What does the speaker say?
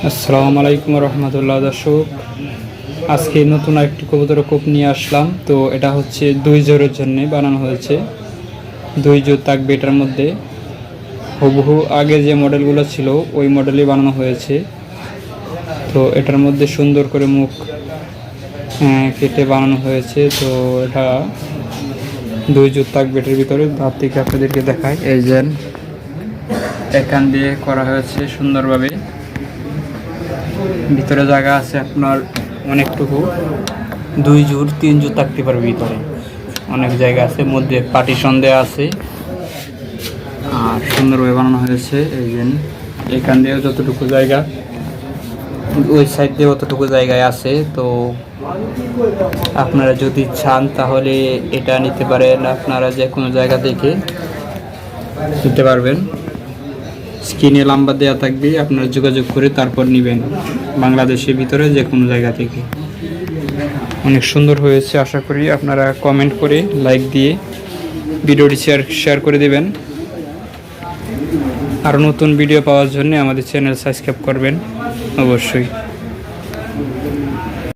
আসসালামু আলাইকুম রহমতুল্লাহ। দর্শক, আজকে নতুন একটি কবুতর কোপ নিয়ে আসলাম। তো এটা হচ্ছে 2 জোড়ের জন্য বানানো হয়েছে। 2 জোড় থাকবে এটার মধ্যে। হুবহু আগে যে মডেলগুলো ছিল ওই মডেলই বানানো হয়েছে। তো এটার মধ্যে সুন্দর করে মুখ কেটে বানানো হয়েছে। তো এটা 2 জোড় থাকবে এটার ভিতরে। ধার থেকে আপনাদেরকে দেখায়, এই যে এখান দিয়ে করা হয়েছে সুন্দরভাবে। ভিতরে জায়গা আছে আপনার অনেকটুকু, 2 জোড় 3 জোড় থাকতে পারবে ভিতরে, অনেক জায়গা আছে। মধ্যে পার্টিশন দেওয়া আছে আর সুন্দরভাবে বানানো হয়েছে। এই যে এখান দিয়েও যতটুকু জায়গা, ওই সাইড দিয়ে অতটুকু জায়গায় আছে। তো আপনারা যদি চান তাহলে এটা নিতে পারেন, আপনারা যে কোনো জায়গা থেকে নিতে পারবেন। স্ক্রিনে নাম্বার দেওয়া থাকবে, আপনারা যোগাযোগ করে তারপর নেবেন বাংলাদেশের ভিতরে যে কোনো জায়গা থেকে। অনেক সুন্দর হয়েছে, আশা করি আপনারা কমেন্ট করে লাইক দিয়ে ভিডিওটি শেয়ার করে দেবেন। আরও নতুন ভিডিও পাওয়ার জন্য আমাদের চ্যানেল সাবস্ক্রাইব করবেন অবশ্যই।